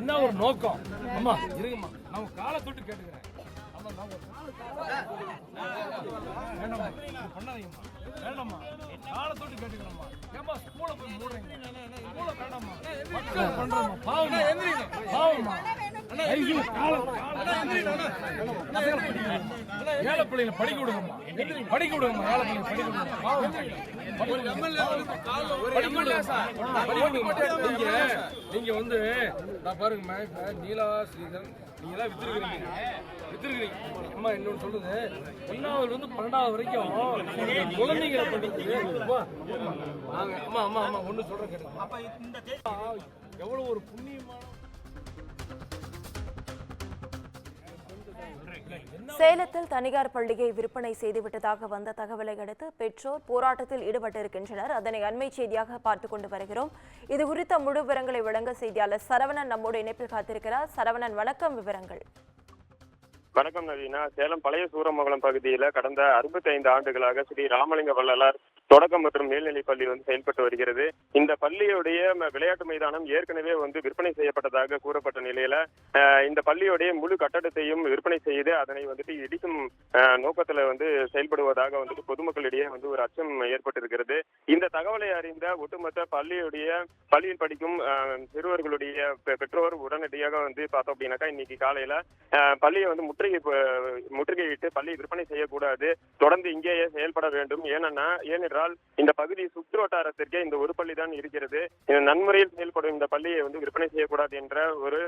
என்ன ஒரு நோக்கம்? அம்மா இருங்கம்மா, நான் காலை தொட்டு கேட்டுக்கிறேன். அம்மா நான் வேண்டாம்மா, பண்ணாதீங்கம்மா, வேண்டாம்மா, காலை தொட்டு கேட்டுக்கிறேம்மா. ஏம்மா ஸ்கூலை போய் மூடுறீங்க? ஸ்கூலை வேண்டாம்மா, மக்கள் பண்றோம்மா, பாவம்மா, பாவம்மா. ஏழை பிள்ளைங்க படிக்க விடுங்கம்மா, படிக்க விடுங்கம்மா, ஏழை பிள்ளைங்க படிக்க விடுங்க, பாவம். நீங்க வந்து நான் பாருங்கம்மா, இப்ப நீலா ஸ்ரீதரன் நீங்க எல்லாம் வித்துருக்கீங்க. அம்மா இன்னொன்னு சொல்லுது, 1வது வந்து 12வது வரைக்கும் குழந்தைங்களை படிக்குது. அம்மா அம்மா அம்மா ஒண்ணு சொல்றேன் கேட்டா, எவ்வளவு ஒரு புண்ணியமான. சேலத்தில் தனியார் பள்ளியை விற்பனை செய்துவிட்டதாக வந்த தகவலை அடுத்து பெற்றோர் போராட்டத்தில் ஈடுபட்டிருக்கின்றனர். அதனை அண்மை செய்தியாக பார்த்துக் கொண்டு வருகிறோம். இது குறித்த முழு விவரங்களை வழங்க செய்தியாளர் சரவணன் நம்மோடு இணைப்பில் காத்திருக்கிறார். சரவணன், வணக்கம், விவரங்கள். வணக்கம் நவீனா. சேலம் பழைய சூரமங்கலம் பகுதியில் கடந்த 65 ஆண்டுகளாக ஸ்ரீ ராமலிங்க வள்ளலார் தொடக்கம் மற்றும் மேல்நிலைப் பள்ளி வந்து செயல்பட்டு வருகிறது. இந்த பள்ளியுடைய விளையாட்டு மைதானம் ஏற்கனவே வந்து விற்பனை செய்யப்பட்டதாக கூறப்பட்ட நிலையில இந்த பள்ளியுடைய முழு கட்டடத்தையும் விற்பனை செய்து அதனை வந்துட்டு இடிக்கும் நோக்கத்துல வந்து செயல்படுவதாக வந்துட்டு பொதுமக்களிடையே வந்து ஒரு அச்சம் ஏற்பட்டிருக்கிறது. இந்த தகவலை அறிந்த ஒட்டுமொத்த பள்ளியில் படிக்கும் சிறுவர்களுடைய பெற்றோர் உடனடியாக வந்து பார்த்தோம் அப்படின்னாக்கா இன்னைக்கு காலையில பள்ளியை வந்து முற்றுகையிட்டு பள்ளி விற்பனை செய்யக்கூடாது, தொடர்ந்து இங்கேயே செயல்பட வேண்டும். ஏனென்றால் இந்த பகுதி சுற்று வட்டாரத்திற்கே இந்த ஒரு பள்ளி தான் இருக்கிறது. நன்முறையில் செயல்படும் இந்த பள்ளியை வந்து விற்பனை செய்யக்கூடாது என்ற ஒரு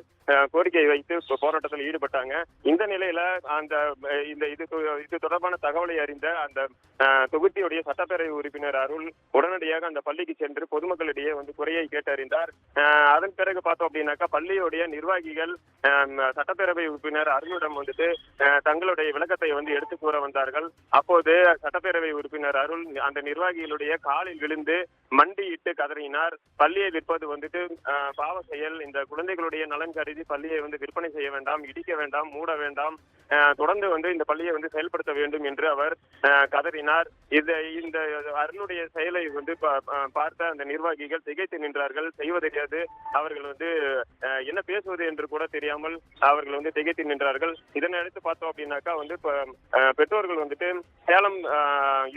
கோரிக்கையை வைத்து போராட்டத்தில் ஈடுபட்டாங்க. இந்த நிலையில இது தொடர்பான தகவலை அறிந்த அந்த தொகுதியுடைய சட்டப்பேரவை உறுப்பினர் அருள் உடனடியாக அந்த பள்ளிக்கு சென்று பொதுமக்களிடையே வந்து குறையை கேட்டறிந்தார். அதன் பிறகு பார்த்தோம் அப்படின்னாக்கா பள்ளியுடைய நிர்வாகிகள் சட்டப்பேரவை உறுப்பினர் அருளிடம் வந்துட்டு தங்களுடைய விளக்கத்தை வந்து எடுத்து கூற வந்தார்கள். அப்போது சட்டப்பேரவை உறுப்பினர் அருள் அந்த நிர்வாகிகளுடைய காலில் விழுந்து மண்டியிட்டு கதறினார். பள்ளியை விற்பது வந்துட்டு பாவ செயல், இந்த குழந்தைகளுடைய நலன் கருதி பள்ளியை வந்து விற்பனை செய்ய வேண்டாம், இடிக்க வேண்டாம், மூட வேண்டாம், தொடர்ந்து வந்து இந்த பள்ளியை வந்து செயல்படுத்த வேண்டும் என்று அவர் கதறினார். இந்த அருளுடைய செயலை வந்து பார்த்த அந்த நிர்வாகிகள் திகைத்து நின்றார்கள். செய்வதறியாது அவர்கள் வந்து என்ன பேசுவது என்று கூட தெரியாமல் அவர்கள் வந்து திகைத்து நின்றார்கள். இதனை அடுத்து பார்த்தோம் அப்படின்னாக்கா வந்து பெற்றோர்கள் வந்துட்டு சேலம்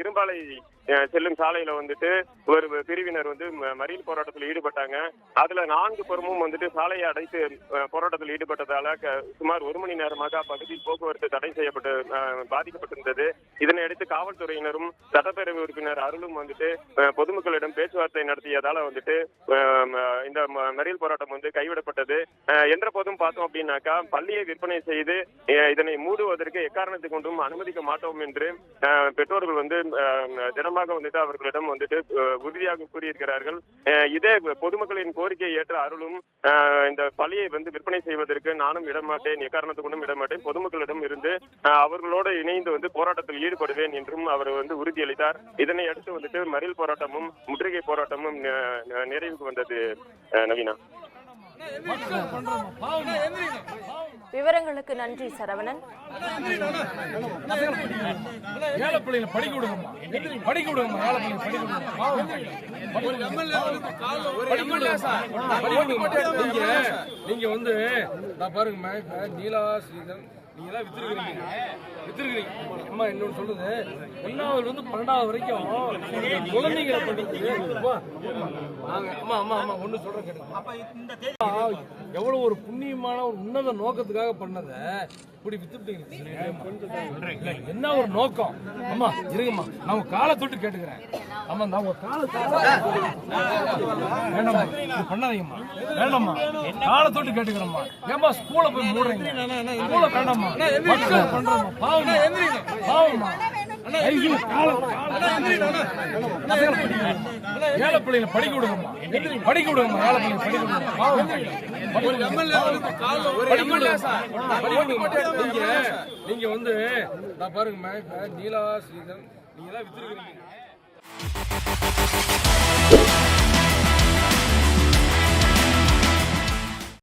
இரும்பாலை செல்லும் சாலையில வந்துட்டு ஒரு பிரிவினர் வந்து மறியல் போராட்டத்தில் ஈடுபட்டாங்க. அதுல 4 புறமும் வந்துட்டு சாலையை அடைத்து போராட்டத்தில் ஈடுபட்டதால சுமார் 1 மணி நேரமாக அப்பகுதி போக்குவரத்து தடை செய்யப்பட்டு பாதிக்கப்பட்டிருந்தது. இதனை அடுத்து காவல்துறையினரும் சட்டப்பேரவை உறுப்பினர் அருளும் வந்துட்டு பொதுமக்களிடம் பேச்சுவார்த்தை நடத்தியதால வந்துட்டு இந்த மறியல் போராட்டம் வந்து கைவிடப்பட்டது. என்ற போதும் பார்த்தோம் அப்படின்னாக்கா பள்ளியை விற்பனை செய்து இதனை மூடுவதற்கு எக்காரணத்தை கொண்டும் அனுமதிக்க மாட்டோம் என்று பெற்றோர்கள் வந்து தினமாக வந்துட்டு அவர்களிடம் வந்துட்டு உறுதியாக கூறியிருக்கிறார்கள். இதே பொதுமக்களின் கோரிக்கையை ஏற்ற அருளும் இந்த பள்ளியை வந்து விற்பனை செய்வதற்கு நானும் இடமாட்டேன், எக்காரணத்தை கொண்டும் இடமாட்டேன், பொதுமக்களிடம் இருந்து அவர்களோடு இணைந்து வந்து போராட்டத்தில் ஈடுபடுவேன் என்றும் அவர் வந்து உறுதியளித்தார். இதனை அடுத்து வந்துட்டு மறியல் போராட்டமும் முற்றுகை போராட்டமும் நிறைவுக்கு வந்தது. நவீனா, விவரங்களுக்கு நன்றி சரவணன். ஏழை பிள்ளைங்க படிக்க விடுங்கம்மா, படிக்க விடுங்கம்மா, ஏழை பிள்ளைங்க படிக்க விடுங்க. நீங்க வந்து நான் பாருங்கம்மா, இப்ப நீலா ஸ்ரீதரன் நீங்க எல்லாம் வித்துருக்கீங்க. அம்மா இன்னொன்னு சொல்லுது, 1வது வந்து 12வது வரைக்கும் குழந்தைங்களை படிக்குது. அம்மா அம்மா அம்மா ஒண்ணு சொல்றேன் கேட்டா, எவ்வளவு ஒரு புண்ணியமான ஒரு உன்னத நோக்கத்துக்காக பண்ணத இப்படி வித்துட்டீங்க. என்ன ஒரு நோக்கம்? அம்மா இருங்கம்மா, நான் காலை தொட்டு கேட்டுக்கிறேன். அம்மா நான் வேண்டாம்மா, பண்ணாதீங்கம்மா, வேண்டாம்மா, காலை தொட்டு கேட்டுக்கிறேம்மா. ஏம்மா ஸ்கூலை போய் மூடுறீங்க? ஸ்கூலை வேண்டாம்மா, மக்கள் பண்றோம்மா, பாவம்மா, பாவம்மா. ஏழை பிள்ளைங்க படிக்க விடுங்கம்மா, படிக்க விடுங்கம்மா, ஏழை பிள்ளைங்க படிக்க விடுங்க, பாவம். நீங்க வந்து நான் பாருங்கம்மா, இப்ப நீலா ஸ்ரீதரன் நீங்க எல்லாம் வித்துருக்கீங்க.